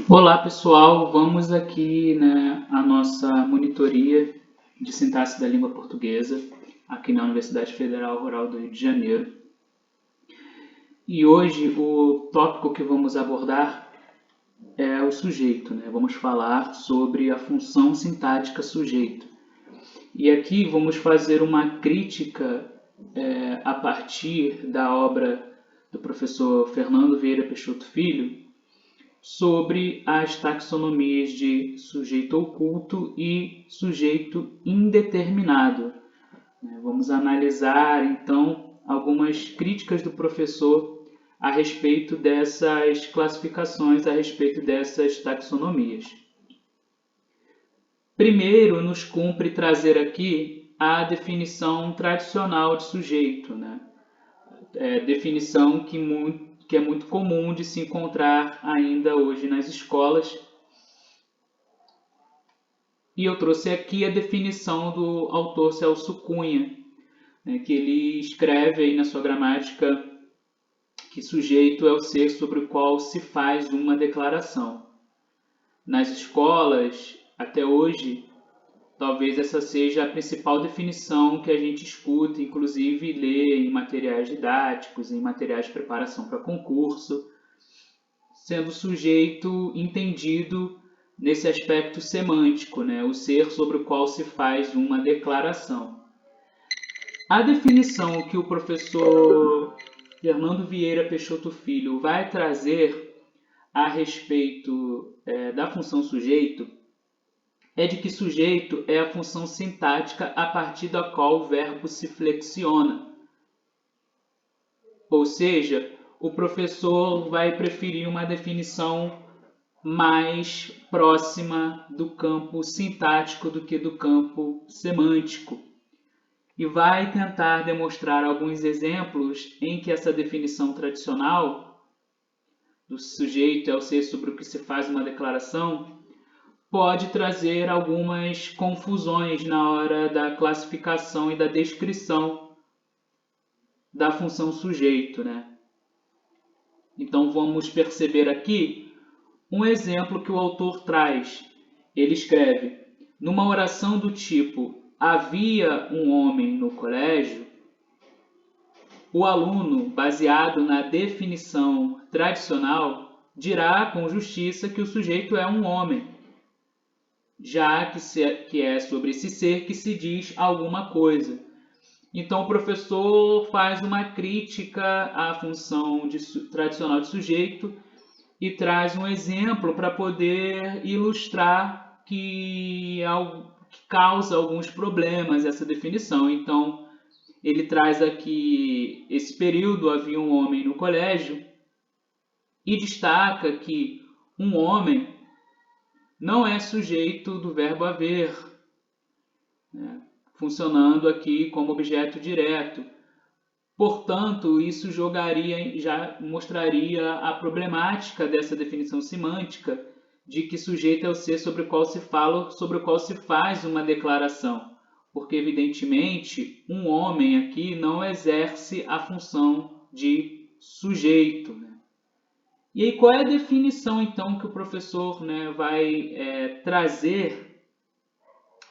Olá pessoal, vamos aqui a nossa monitoria de sintaxe da língua portuguesa aqui na Universidade Federal Rural do Rio de Janeiro. E hoje o tópico que vamos abordar é o sujeito, Vamos falar sobre a função sintática sujeito. E aqui vamos fazer uma crítica a partir da obra do professor Fernando Vieira Peixoto Filho, sobre as taxonomias de sujeito oculto e sujeito indeterminado. Vamos analisar, então, algumas críticas do professor a respeito dessas classificações, a respeito dessas taxonomias. Primeiro, nos cumpre trazer aqui a definição tradicional de sujeito, definição que é muito comum de se encontrar ainda hoje nas escolas. E eu trouxe aqui a definição do autor Celso Cunha, que ele escreve aí na sua gramática que sujeito é o ser sobre o qual se faz uma declaração. Nas escolas, até hoje, talvez essa seja a principal definição que a gente escuta, inclusive lê em materiais didáticos, em materiais de preparação para concurso, sendo sujeito entendido nesse aspecto semântico, o ser sobre o qual se faz uma declaração. A definição que o professor Fernando Vieira Peixoto Filho vai trazer a respeito da função sujeito é de que sujeito é a função sintática a partir da qual o verbo se flexiona. Ou seja, o professor vai preferir uma definição mais próxima do campo sintático do que do campo semântico. E vai tentar demonstrar alguns exemplos em que essa definição tradicional do sujeito é o ser sobre o que se faz uma declaração pode trazer algumas confusões na hora da classificação e da descrição da função sujeito, Então vamos perceber aqui um exemplo que o autor traz. Ele escreve: numa oração do tipo havia um homem no colégio, o aluno, baseado na definição tradicional, dirá com justiça que o sujeito é um homem, já que é sobre esse ser que se diz alguma coisa. Então o professor faz uma crítica à função tradicional de sujeito e traz um exemplo para poder ilustrar que causa alguns problemas essa definição. Então ele traz aqui esse período, havia um homem no colégio, e destaca que um homem não é sujeito do verbo haver, funcionando aqui como objeto direto. Portanto, isso já mostraria a problemática dessa definição semântica de que sujeito é o ser sobre o qual se fala, sobre o qual se faz uma declaração, porque evidentemente um homem aqui não exerce a função de sujeito. E aí qual é a definição então que o professor vai trazer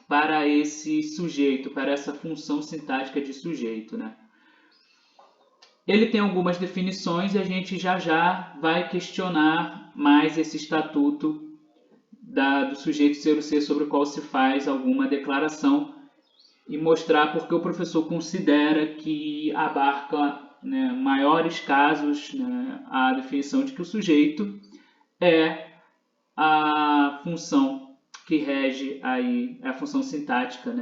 para esse sujeito, para essa função sintática de sujeito, Ele tem algumas definições e a gente já vai questionar mais esse estatuto do sujeito ser o ser sobre o qual se faz alguma declaração e mostrar porque o professor considera que abarca maiores casos a definição de que o sujeito é a função que rege aí, a função sintática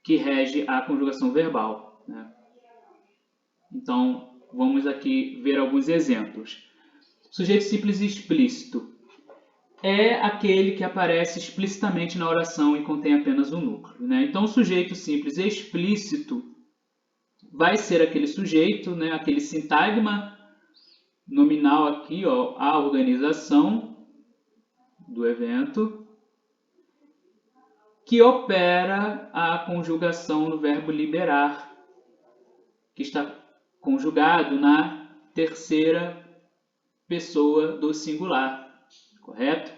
que rege a conjugação verbal. Então, vamos aqui ver alguns exemplos. Sujeito simples e explícito é aquele que aparece explicitamente na oração e contém apenas um núcleo. Então, o sujeito simples e explícito vai ser aquele sujeito, aquele sintagma nominal aqui, a organização do evento, que opera a conjugação no verbo liberar, que está conjugado na terceira pessoa do singular, correto?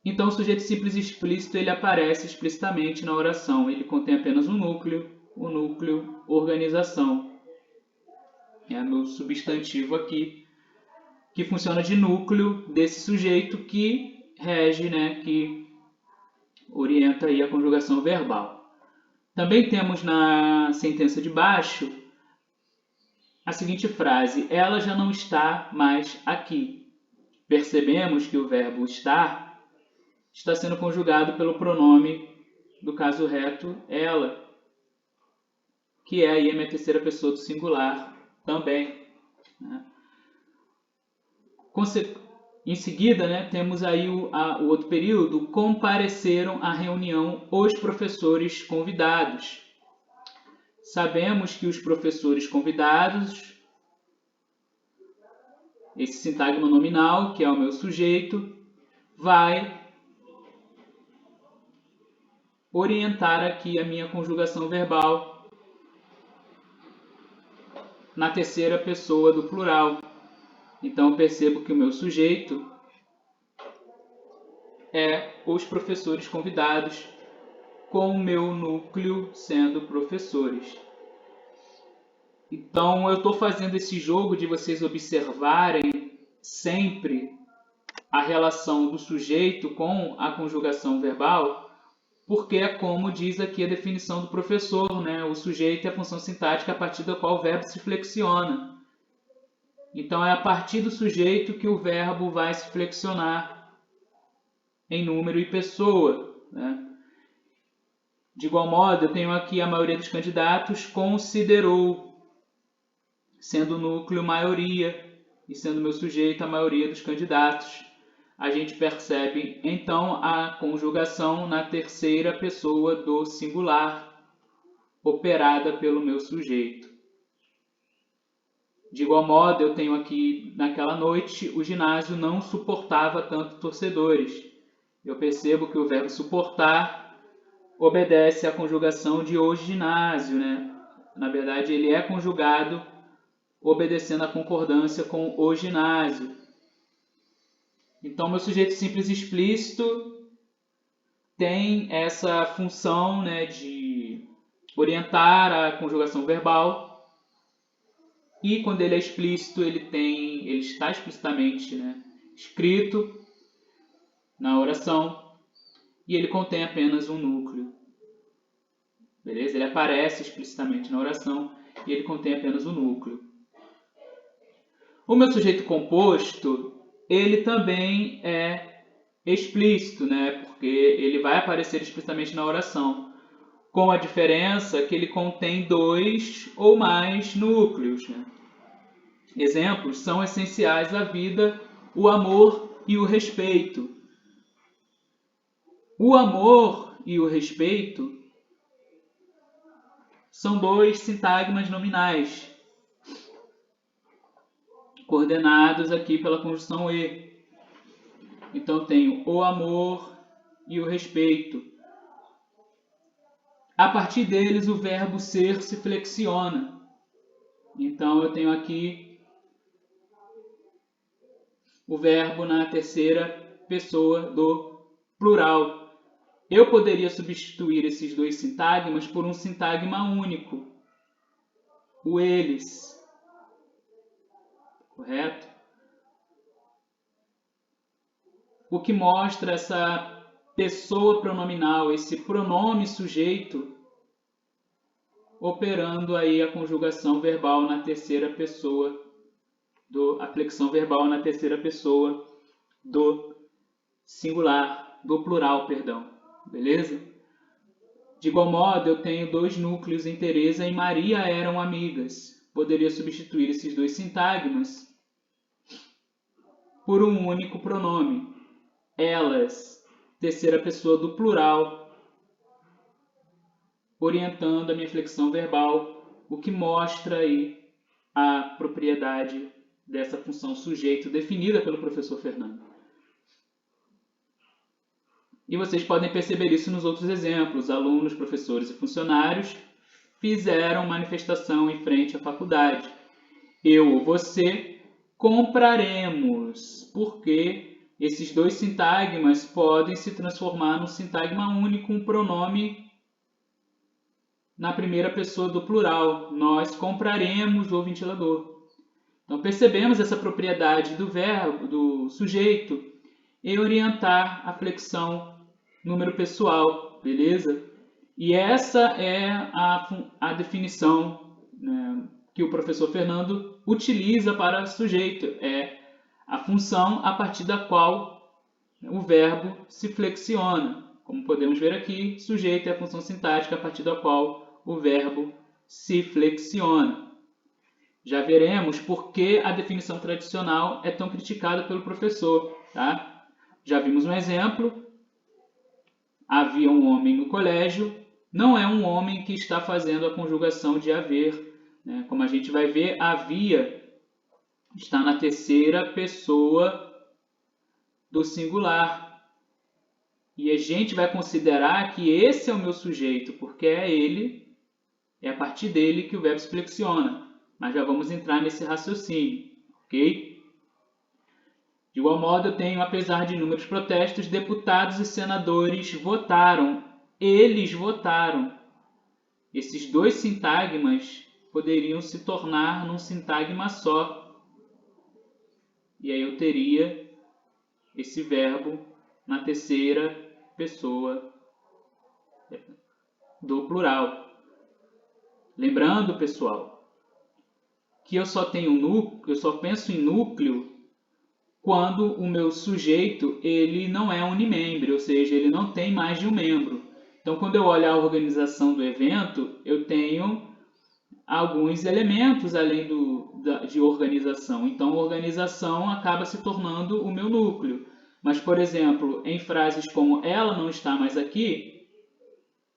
Então, o sujeito simples explícito ele aparece explicitamente na oração. Ele contém apenas um núcleo, o núcleo organização. É meu substantivo aqui, que funciona de núcleo desse sujeito que rege, né, que orienta aí a conjugação verbal. Também temos na sentença de baixo a seguinte frase: ela já não está mais aqui. Percebemos que o verbo estar está sendo conjugado pelo pronome do caso reto ela, que é aí a minha terceira pessoa do singular também, né? Em seguida, né, temos aí o outro período: compareceram à reunião os professores convidados. Sabemos que os professores convidados, esse sintagma nominal, que é o meu sujeito, vai orientar aqui a minha conjugação verbal na terceira pessoa do plural. Então, eu percebo que o meu sujeito é os professores convidados, com o meu núcleo sendo professores. Então, eu estou fazendo esse jogo de vocês observarem sempre a relação do sujeito com a conjugação verbal, porque é como diz aqui a definição do professor, né? O sujeito é a função sintática a partir da qual o verbo se flexiona. Então, é a partir do sujeito que o verbo vai se flexionar em número e pessoa, né? De igual modo, eu tenho aqui a maioria dos candidatos considerou, sendo o núcleo maioria e sendo meu sujeito a maioria dos candidatos. A gente percebe, então, a conjugação na terceira pessoa do singular, operada pelo meu sujeito. De igual modo, eu tenho aqui, naquela noite, o ginásio não suportava tanto torcedores. Eu percebo que o verbo suportar obedece à conjugação de o ginásio, né? Na verdade, ele é conjugado obedecendo à concordância com o ginásio. Então, meu sujeito simples explícito tem essa função, né, de orientar a conjugação verbal. E quando ele é explícito, ele está explicitamente, né, escrito na oração e ele contém apenas um núcleo. Beleza? Ele aparece explicitamente na oração e ele contém apenas um núcleo. O meu sujeito composto, ele também é explícito, né, porque ele vai aparecer explicitamente na oração, com a diferença que ele contém 2 ou mais núcleos, né? Exemplos são essenciais à vida, o amor e o respeito. O amor e o respeito são 2 sintagmas nominais, coordenados aqui pela conjunção e. Então, eu tenho o amor e o respeito. A partir deles, o verbo ser se flexiona. Então, eu tenho aqui o verbo na terceira pessoa do plural. Eu poderia substituir esses 2 sintagmas por um sintagma único, o eles. Correto? O que mostra essa pessoa pronominal, esse pronome sujeito, operando aí a conjugação verbal na terceira pessoa, a flexão verbal na terceira pessoa do singular, do plural, perdão. Beleza? De igual modo, eu tenho 2 núcleos em Teresa e Maria eram amigas. Poderia substituir esses 2 sintagmas por um único pronome. Elas, terceira pessoa do plural, orientando a minha flexão verbal, o que mostra aí a propriedade dessa função sujeito definida pelo professor Fernando. E vocês podem perceber isso nos outros exemplos. Alunos, professores e funcionários fizeram manifestação em frente à faculdade. Eu ou você compraremos, porque esses dois sintagmas podem se transformar num sintagma único, um pronome na primeira pessoa do plural. Nós compraremos o ventilador. Então percebemos essa propriedade do verbo, do sujeito, em orientar a flexão número pessoal, beleza? E essa é a definição, né, que o professor Fernando utiliza para sujeito. É a função a partir da qual o verbo se flexiona. Como podemos ver aqui, sujeito é a função sintática a partir da qual o verbo se flexiona. Já veremos por que a definição tradicional é tão criticada pelo professor, tá? Já vimos um exemplo. Havia um homem no colégio. Não é um homem que está fazendo a conjugação de haver, né? Como a gente vai ver, havia está na terceira pessoa do singular. E a gente vai considerar que esse é o meu sujeito, porque é a partir dele que o verbo se flexiona. Mas já vamos entrar nesse raciocínio, ok? De igual modo, eu tenho, apesar de inúmeros protestos, deputados e senadores votaram. Eles votaram. Esses dois sintagmas poderiam se tornar num sintagma só. E aí eu teria esse verbo na terceira pessoa do plural. Lembrando, pessoal, que eu só penso em núcleo quando o meu sujeito ele não é unimembro, ou seja, ele não tem mais de um membro. Então, quando eu olho a organização do evento, eu tenho alguns elementos além de organização. Então, a organização acaba se tornando o meu núcleo. Mas, por exemplo, em frases como ela não está mais aqui,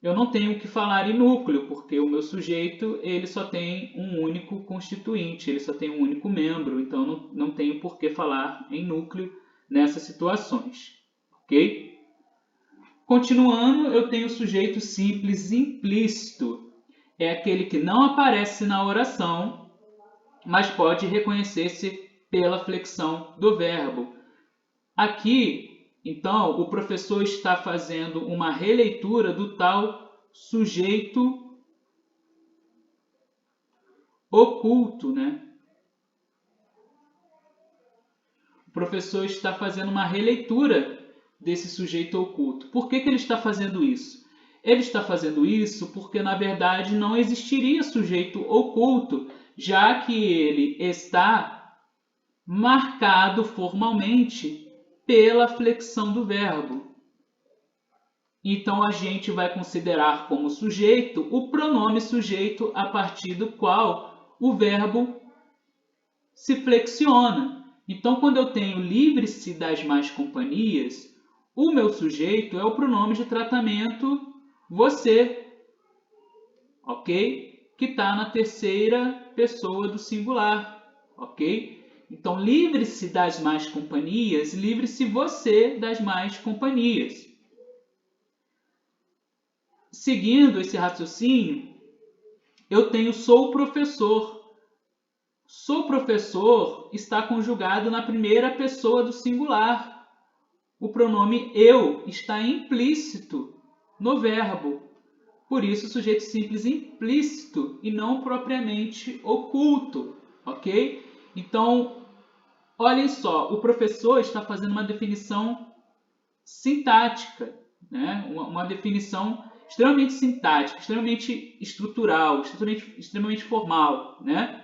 eu não tenho que falar em núcleo, porque o meu sujeito ele só tem um único constituinte, ele só tem um único membro, então não tenho por que falar em núcleo nessas situações, ok? Continuando, eu tenho o sujeito simples implícito. É aquele que não aparece na oração, mas pode reconhecer-se pela flexão do verbo. Aqui, então, o professor está fazendo uma releitura do tal sujeito oculto, né? O professor está fazendo uma releitura desse sujeito oculto. Por que ele está fazendo isso? Ele está fazendo isso porque, na verdade, não existiria sujeito oculto, já que ele está marcado formalmente pela flexão do verbo. Então, a gente vai considerar como sujeito o pronome sujeito a partir do qual o verbo se flexiona. Então, quando eu tenho livre-se das más companhias, o meu sujeito é o pronome de tratamento você, ok? Que está na terceira pessoa do singular, ok? Então, livre-se das más companhias, livre-se você das más companhias. Seguindo esse raciocínio, eu tenho sou professor. Sou professor está conjugado na primeira pessoa do singular. O pronome eu está implícito no verbo. Por isso, sujeito simples implícito e não propriamente oculto, ok? Então, olhem só, o professor está fazendo uma definição sintática, né? Uma definição extremamente sintática, extremamente estrutural, extremamente formal, né?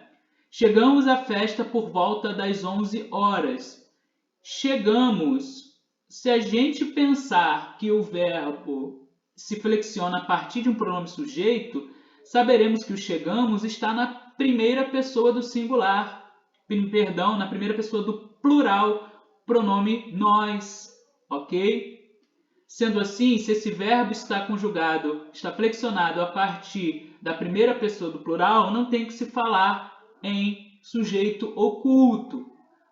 Chegamos à festa por volta das 11 horas. Chegamos, se a gente pensar que o verbo se flexiona a partir de um pronome sujeito, saberemos que o chegamos está na primeira pessoa do singular, perdão, na primeira pessoa do plural, pronome nós, ok? Sendo assim, se esse verbo está conjugado, está flexionado a partir da primeira pessoa do plural, não tem que se falar em sujeito oculto.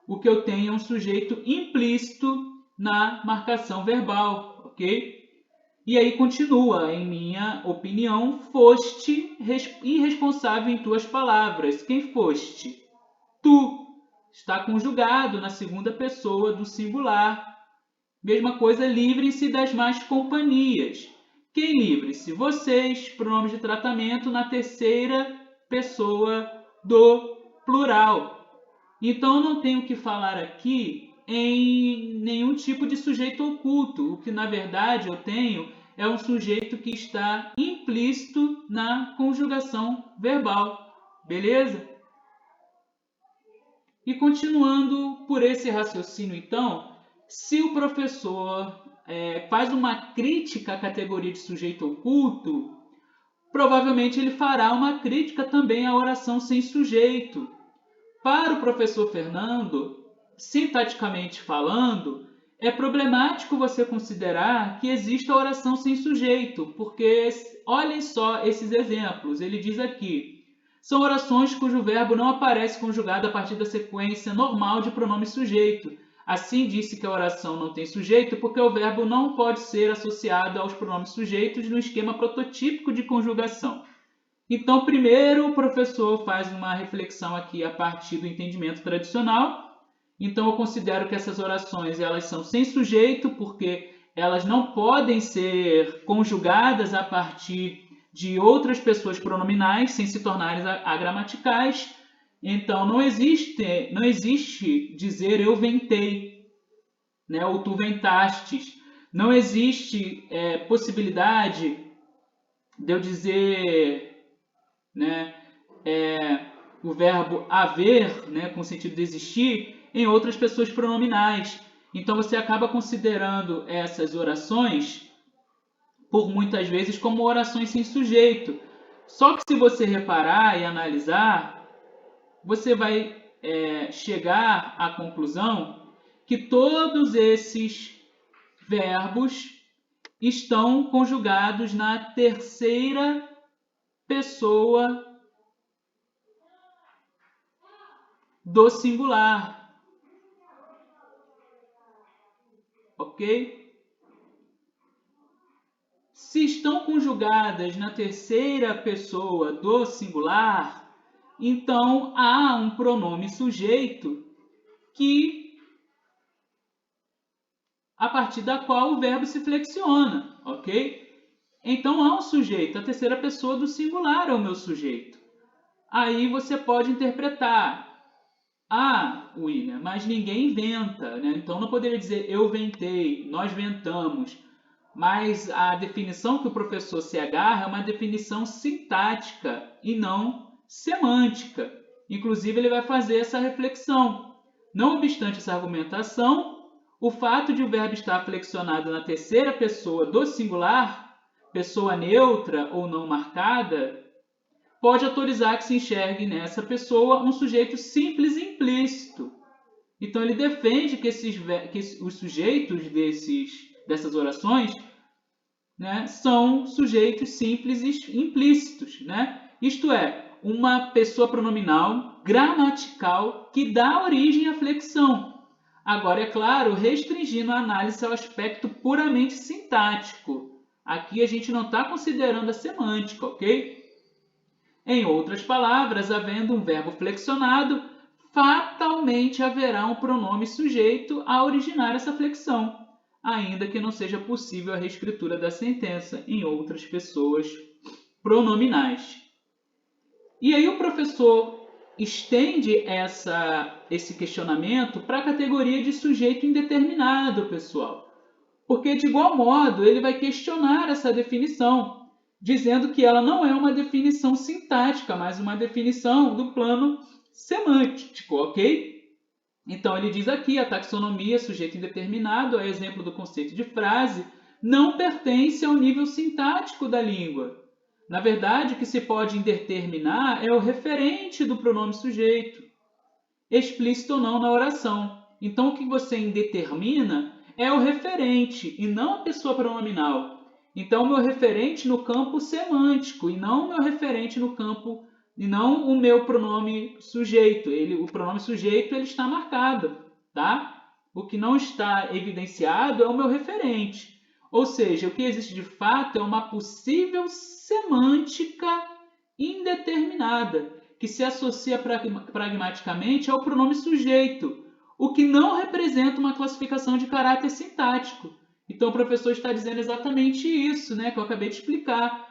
O que eu tenho é um sujeito implícito na marcação verbal, ok? E aí continua, em minha opinião, foste irresponsável em tuas palavras. Quem foste? Tu. Está conjugado na segunda pessoa do singular. Mesma coisa, livrem-se das más companhias. Quem livre-se? Vocês, pronomes de tratamento na terceira pessoa do plural. Então, eu não tenho que falar aqui em nenhum tipo de sujeito oculto. O que, na verdade, eu tenho é um sujeito que está implícito na conjugação verbal. Beleza? E continuando por esse raciocínio, então, se o professor faz uma crítica à categoria de sujeito oculto, provavelmente ele fará uma crítica também à oração sem sujeito. Para o professor Fernando, sintaticamente falando, é problemático você considerar que exista oração sem sujeito, porque olhem só esses exemplos. Ele diz aqui: são orações cujo verbo não aparece conjugado a partir da sequência normal de pronome sujeito. Assim, disse que a oração não tem sujeito porque o verbo não pode ser associado aos pronomes sujeitos no esquema prototípico de conjugação. Então, primeiro, o professor faz uma reflexão aqui a partir do entendimento tradicional. Então, eu considero que essas orações elas são sem sujeito, porque elas não podem ser conjugadas a partir de outras pessoas pronominais, sem se tornarem agramaticais. Então, não existe dizer eu ventei, né, ou tu ventastes. Não existe possibilidade de eu dizer, né, o verbo haver, né, com o sentido de existir, em outras pessoas pronominais. Então você acaba considerando essas orações, por muitas vezes, como orações sem sujeito. Só que se você reparar e analisar, você vai chegar à conclusão que todos esses verbos estão conjugados na terceira pessoa do singular, ok? Se estão conjugadas na terceira pessoa do singular, então há um pronome sujeito a partir da qual o verbo se flexiona, ok? Então há um sujeito, a terceira pessoa do singular é o meu sujeito. Aí você pode interpretar: William, mas ninguém inventa, né? Então não poderia dizer eu ventei, nós ventamos. Mas a definição que o professor se agarra é uma definição sintática e não semântica. Inclusive, ele vai fazer essa reflexão. Não obstante essa argumentação, o fato de o verbo estar flexionado na terceira pessoa do singular, pessoa neutra ou não marcada, pode autorizar que se enxergue nessa pessoa um sujeito simples e implícito. Então, ele defende que os sujeitos dessas orações, né, são sujeitos simples e implícitos. Né? Isto é, uma pessoa pronominal gramatical que dá origem à flexão. Agora, é claro, restringindo a análise ao aspecto puramente sintático. Aqui a gente não está considerando a semântica, ok? Em outras palavras, havendo um verbo flexionado, fatalmente haverá um pronome sujeito a originar essa flexão, ainda que não seja possível a reescritura da sentença em outras pessoas pronominais. E aí o professor estende esse questionamento para a categoria de sujeito indeterminado, pessoal. Porque, de igual modo, ele vai questionar essa definição, dizendo que ela não é uma definição sintática, mas uma definição do plano semântico, ok? Então, ele diz aqui, a taxonomia sujeito indeterminado, a exemplo do conceito de frase, não pertence ao nível sintático da língua. Na verdade, o que se pode indeterminar é o referente do pronome sujeito, explícito ou não na oração. Então, o que você indetermina é o referente e não a pessoa pronominal. Então, o meu referente no campo semântico e não o meu referente no campo, e não o meu pronome sujeito. O pronome sujeito ele está marcado, tá? O que não está evidenciado é o meu referente. Ou seja, o que existe de fato é uma possível semântica indeterminada, que se associa pragmaticamente ao pronome sujeito, o que não representa uma classificação de caráter sintático. Então, o professor está dizendo exatamente isso, né, que eu acabei de explicar.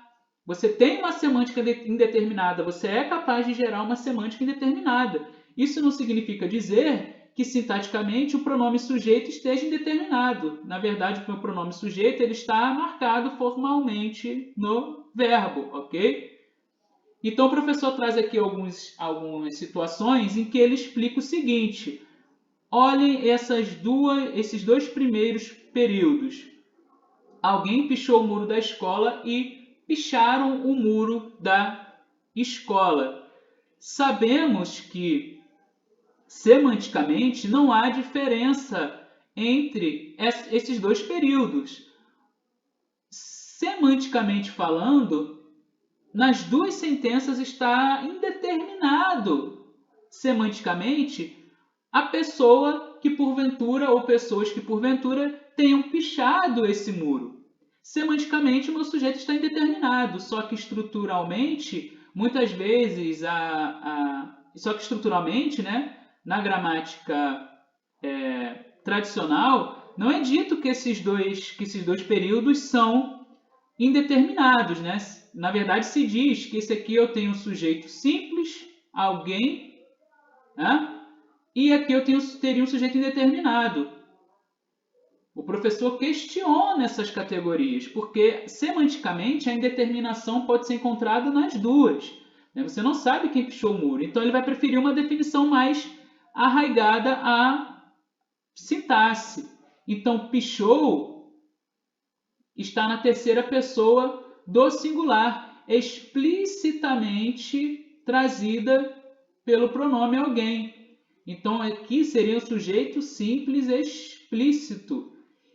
Você tem uma semântica indeterminada, você é capaz de gerar uma semântica indeterminada. Isso não significa dizer que, sintaticamente, o pronome sujeito esteja indeterminado. Na verdade, o meu pronome sujeito ele está marcado formalmente no verbo, ok? Então, o professor traz aqui algumas situações em que ele explica o seguinte. Olhem esses dois primeiros períodos. Alguém pichou o muro da escola e picharam o muro da escola. Sabemos que, semanticamente, não há diferença entre esses dois períodos. Semanticamente falando, nas duas sentenças está indeterminado, semanticamente, a pessoa que porventura ou pessoas que porventura tenham pichado esse muro. Semanticamente, o meu sujeito está indeterminado, só que estruturalmente, muitas vezes, só que estruturalmente, né, na gramática tradicional, não é dito que esses dois períodos são indeterminados, né? Na verdade, se diz que esse aqui eu tenho um sujeito simples, alguém, né? E aqui eu teria um sujeito indeterminado. O professor questiona essas categorias, porque semanticamente a indeterminação pode ser encontrada nas duas. Você não sabe quem pichou o muro, então ele vai preferir uma definição mais arraigada à sintaxe. Então, pichou está na terceira pessoa do singular, explicitamente trazida pelo pronome alguém. Então, aqui seria um sujeito simples explícito.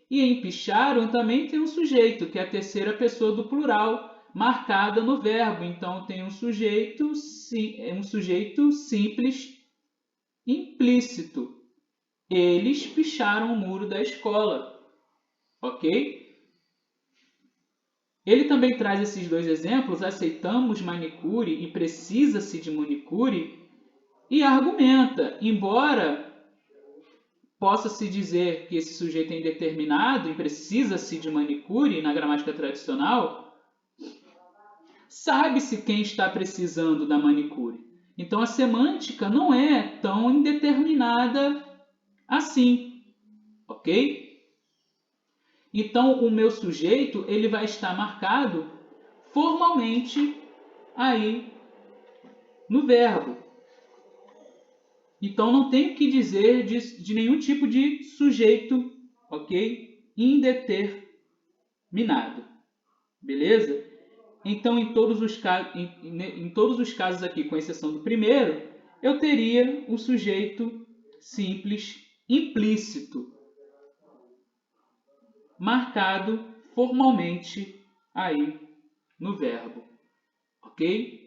E em picharam também tem um sujeito, que é a terceira pessoa do plural, marcada no verbo. Então, tem um sujeito simples implícito. Eles picharam o muro da escola. Ok? Ele também traz esses dois exemplos, aceitamos manicure e precisa-se de manicure, e argumenta, embora possa-se dizer que esse sujeito é indeterminado e precisa-se de manicure na gramática tradicional, sabe-se quem está precisando da manicure. Então, a semântica não é tão indeterminada assim, ok? Então, o meu sujeito ele vai estar marcado formalmente aí no verbo. Então, não tenho que dizer de nenhum tipo de sujeito, ok? Indeterminado. Beleza? Então, em todos os casos aqui, com exceção do primeiro, eu teria o sujeito simples implícito, marcado formalmente aí no verbo, ok?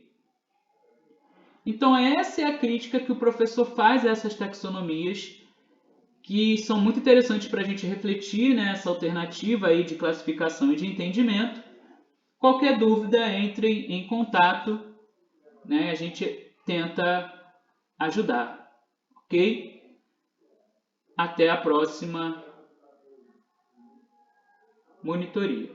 Então, essa é a crítica que o professor faz a essas taxonomias, que são muito interessantes para a gente refletir nessa alternativa aí de classificação e de entendimento. Qualquer dúvida, entre em contato, né? A gente tenta ajudar, ok? Até a próxima monitoria.